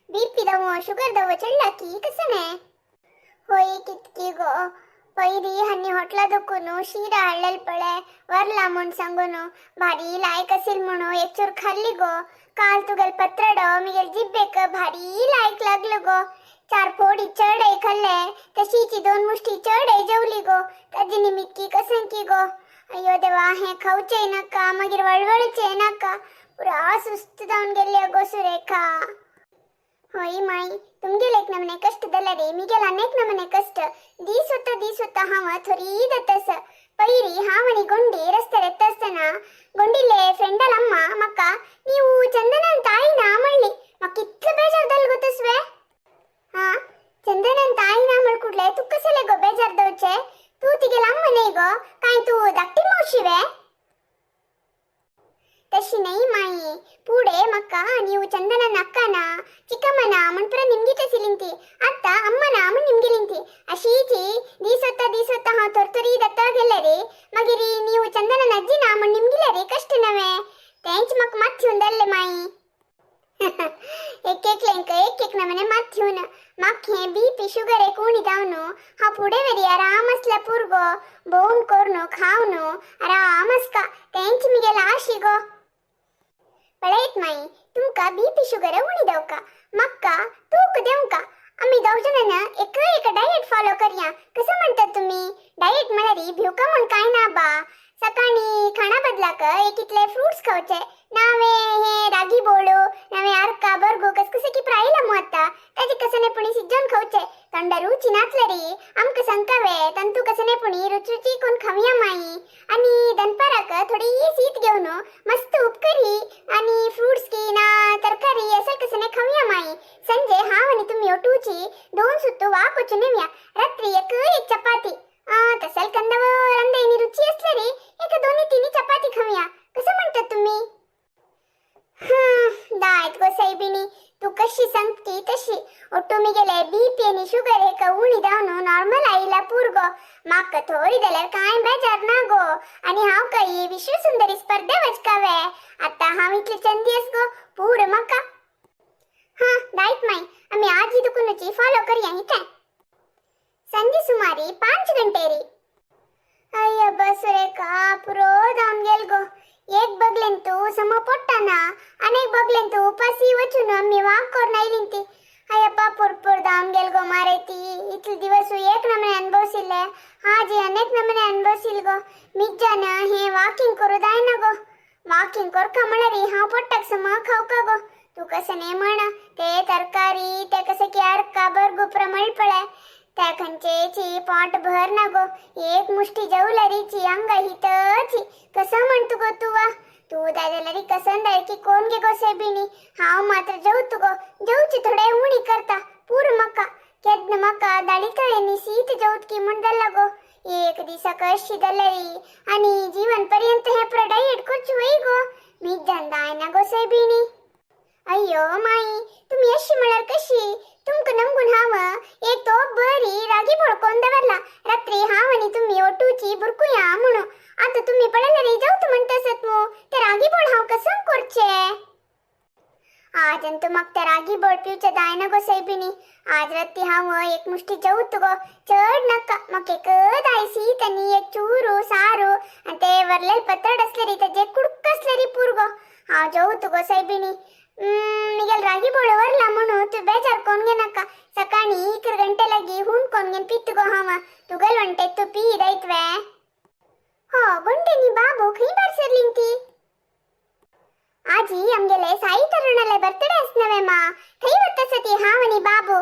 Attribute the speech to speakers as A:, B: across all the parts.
A: BP दवो sugar दवो चढला की कसं नाही होय कितकी गो पैरी हन्नी हॉटला दुखून शिरा हळल पळे वरला म्हण सांगून भारी लायक असेल म्हणून एक चूर खाल्ली गो काल तुगल पत्रड मिगेल जिब्बेक भारी लायक लागलं गो 4 फोडी चढे खाल्ले तशीची 2 मुष्टी चढे जेवली गो कधी निमित्की कसं की गो अयो देवा हे खाऊचे नका मगीर वळवळचे नका पुरा सुस्त जाऊन गेले गो सुरेखा होय माई तुमगेल एक नमने कष्ट दलरे मिगेल अनेक नमने कष्ट दीस होता हाव थोडी दतस पैरी हावणी गोंडी रस्ते रत्तसना गोंडीले फ्रेंडलम्मा मक्का ನೀವು ಚಂದನನ್ ತಾಯಿನ ಮಳ್ಳಿ ಮಕ್ಕಿತ್ಲ ಬೇಜಾರ್ ದಲ್ ಗೊತ್ತಸ್ವೆ ಹಾ ಚಂದನನ್ ತಾಯಿನ ಮಳ್ಕುಡ್ಲೆ ತುಕ್ಕಸಲೆ ಗೋ ಬೇಜಾರ್ ದೌಚೆ ತೂತಿಗೆಲ ಅಮ್ಮನೆ ಗೋ काय तू धाकटी मावशीवे तशी नाही माई पुढे मक्का ನೀವು ಚಂದನನ ಅಕ್ಕನ ಚಿಕ್ಕಮ್ಮನ ಮಣ್ಪುರ ನಿಮ್ಗೆ ತಸಿಲಿಂತಿ ಅತ್ತ ಅಮ್ಮನ ಮಣ್ ನಿಮ್ಗೆ ಲಿಂತಿ ಅಶೀಚಿ ದೀಸೊತ್ತ ಹಾ ತೊರ್ತೊರಿ ದತ್ತಾಗೆಲ್ಲರಿ ಮಗಿರಿ ನೀವು ಚಂದನನ ಅಜ್ಜಿನ ಮಣ್ ನಿಮ್ಗಿಲ್ಲರಿ ಕಷ್ಟನವೆ त्यांच मक माथ्यून दल्ले माई एक लेंक एक नमने माथ्यून माखे बीपी शुगर कोणी दावनो हा पुढे वेरी आरामसला पुरगो बोन कोरनो खावनो आरामस का त्यांच मिगेल आशी गो पळेत माई तुमका बीपी शुगर उणी देऊ का मक्का तूक देऊ का आम्ही दोघजणन एक डाएट फॉलो करूया कसं म्हणतात तुम्ही डाएट म्हणारी भिवका म्हण काय ना बा सकाळी खाना बदलाक एकितले फ्रूट्स खावचे नावे हे रागी बोळो नावे आर्का बर्गो कसकसे की प्राईला मुआता त्याचे कसने पुणी सिज्जन खावचे तंड रुची नाचलरी आमक संकावे तंतू कसने पुणी रुचुची कोण खाविया माई आणि दनपाराक थोडी सीत घेऊन मस्त उपकरी आणि फ्रूट्स की ना तरकारी असं कसने खाविया माई संजे हावनी तुम्ही ओटूची 2 सुत्तू वाकोचू नेव्या रात्री एक चपाती तसल कंदव रंदेनी रुची असलेली एक 2-3 चपाती खाऊया कसं म्हणतात तुम्ही दायत गो साहेबिनी तू कशी सांगती तशी ओटो मी गेले बीपी आणि शुगर हे का उणी दावनो नॉर्मल आईला पुरगो माक थोडी दल्यार काय बेजार ना गो आणि हाव काही विश्व सुंदरी स्पर्धे वचकावे आता हाव इतले चंदी अस गो पूर मका दायत माई आम्ही आज ही दुकानाची फॉलो करूया इथे संधी सुमारी 5 घंटे री अय्य बस रे का पुरो जाऊन गेल गो एक बगलेन तू सम पोट्टाना अनेक बगलेन तू उपासी वचून आम्ही वाक कोर नाही लिंती अय्यप्पा पुरपुर जाऊन गेल गो मारे ती इतले दिवस एक नमने अनुभवसिले हाजी अनेक नमने अनुभवसिल गो मिज्जान हे वाकिंग करू दाय ना गो वाकिंग कोर का म्हणरी हाव पोट्टाक सम खाऊ का गो तू कसं ने म्हण ते तरकारी ते कसे की आर्का बर्गो प्रमळ पळे त्या खंचेची पाट भर ना गो एक मुष्टी जवलरीची अंग हितची कसं म्हणतो गो तू दादलरी कसं की कोण गे गो सेबिनी हाव मात्र जवतु गो जवची थोडे उणी करता पूर मका केद्न मका दाळीतळेनी सीत जवत की मुंडला गो एक दिसा कशी दलरी आणि जीवन पर्यंत हे प्रोडाईट कोच होई गो मी जंदाय ना गो सेबिनी अय्यो माई तुम्ही अशी म्हणाल कशी तुमक नमगुण हाव एक तो बरी रागी भडकोन दवरला रात्री हावनी तुम्ही ओटूची बुरकुया म्हणून आता तुम्ही पडले रे जाऊत म्हणतसत मो ते रागी बोळ हाव कसं करचे आज अंत मग ते रागी बोळ पिवचे दाय ना गो साहेबिनी आज रात्री हाव एक मुष्टी जाऊत गो चढ नका मग एक दायसी तनी एक चूरू सारू आणि ते वरलेल पतड असलेरी त्याचे कुडक असलेरी पुरगो हाव जाऊत गो साहेबिनी मिगल रागी बोळवरला म्हणून तू बेजार कोण गे नका सकाळी 1 गंटे लगी हुन कोण गे पित गो हावा तू गल वंटे तू पी दैतवे हो गुंडेनी बाबू खई बार सरलिंती आजी आमगेले साई तरुणाले बर्थडे असनवे मा खई वतसती हावनी बाबू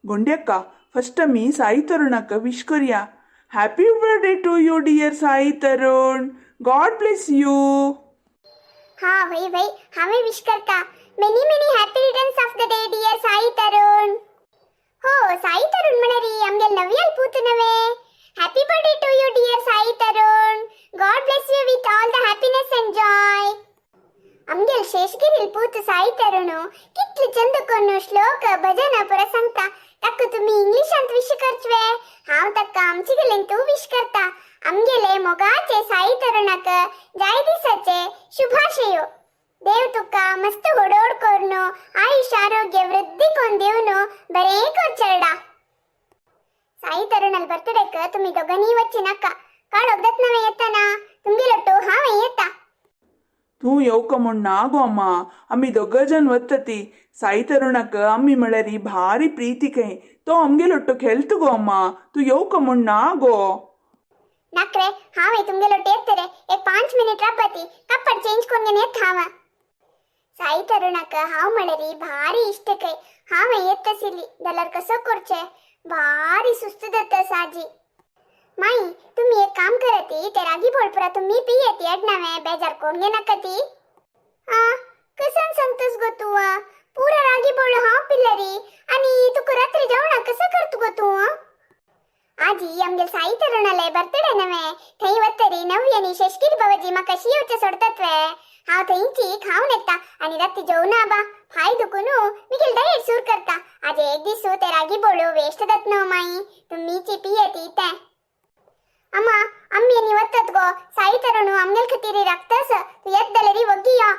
B: गुंड्यक्का फर्स्ट मी साई तरुणाक विश करूया happy birthday to you dear Sai Tarun God bless you
A: हाँ भाई हमें विश करता many happy returns of the day dear Sai Tarun हो साई तरुण म्हणरी आमगेल नवियल पूत नवे happy birthday to you dear Sai Tarun God bless you with all the happiness and joy आमगेल शेषगिरील पूत साई तरुण कितले चंद कोन्नो श्लोक भजन पुरा सांगता तक तुम्ही इंग्लिशांत विश करचवे हाव तक आमची गेलेन तू विश करता आमगेले मोगाचे साई तरुणाक जाय दिसाचे शुभाशयो देव तुका मस्त होडोड कोरनो आयुष आरोग्य वृद्धी कोण देवनो बरे कोर चरडा साई तरुणाल बर्थडेक तुम्ही दोघांनी वच्ची नका काळ ओगदत नवे येताना तुमगे लट्टो हावे येता
B: तू येवक म्हूण ना गो अम्मा आमी दोग जन वत्तती साई तरुणाक आमी म्हळ्यार भारी प्रीती कहीं तो आमगे लोट्टो खेळत गो अम्मा तू येवक म्हूण ना गो
A: नक्रे हावे तुमगे लट्टो येतरे एक 5 मिनिट रापती कपड चेंज कोण येत हावा साई तरुणाक हाव म्हळ्यार भारी इष्ट कೈ हावे येतसिली दलर कसो करचे भारी सुस्त जाता साजी माई तुम्ही एक काम करती ते रागी बोलपुरा तुम्ही पियेती अडनावे बेजार कोण नकती आ कसन सांगतस गो तू पूरा रागी बोल हाव पिल्लरी आणि तुका रात्री जेवणा कसं करतू गो तू आजी आमगे साई तरुणाले बर्थडे नवे थई वत्तरी नव्यानी शशकीर बाबाजी म्हाका शिवचे सोडतात वे हांव थंयची खाऊन येता आणि रात्री जेवणा बा फाय दुखून मिगेल डायट सूर करता आज एक दीस ते रागी बोळू वेस्ट जात न्हू माई तुम्ही ची पियेती ते अम्मा अम्मी नी वत्तत गो साई तरुणू आमगेल खतीरी राखतस तू येत दलरी वग्गी या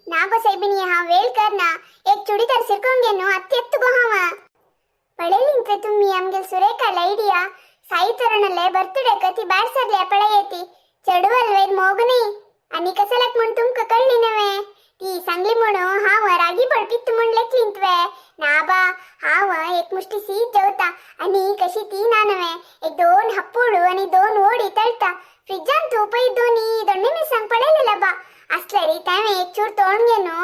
A: नागो सैबिनी हा वेळ करना एक चुडीदार सिरकोन घेनो अत्यत्त गो हावा पळेलिंत्रे तुम्ही आमगेल सुरेखा लैडिया साई तरुणले बर्थडे कती बाहेर सरल्या पळयेती चढवल वैर मोगनी आणि कसलक म्हण तुमका कळली नवे ती सांगली म्हणो हाव रागी पळपित म्हण लेखलिंतवे ना बा हाव एक मुष्टी सीत जेवता आणि कशी ती ना नवे एक 2 हप्पोळू आणि 2 ओडी तळता फ्रिजान तूपई दोन्ही दोन्ही मिरसांग पळयलेला बा असलरी तावे एक चूर तोंड घेनो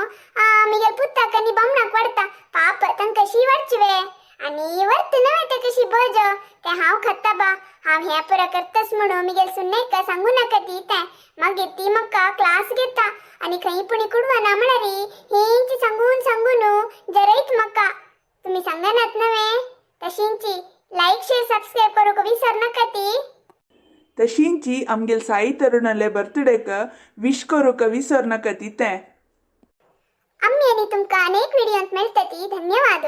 A: मिगेल पुत्ता कनी बमणाक पडता पाप तांका शिवाडचिवे आणि वर्त नवे ते कशी बज ते हाव खाता बा हाव ह्या पुरा करतस म्हणून मिगेल सुन्ने का सांगू नका ती ते मग ती मक्का क्लास घेता आणि खई पुणी कुडवा ना म्हणारी हेंची सांगून जरईत मक्का तुम्ही सांगनात नवे तशींची लाईक शेअर सबस्क्राइब करूक विसर नका ती
B: तशींची आमगेल साई तरुणाले बर्थडेक विश करूक विसर नका ती ते
A: आम्ही आणि तुमका अनेक व्हिडिओत मिळतती धन्यवाद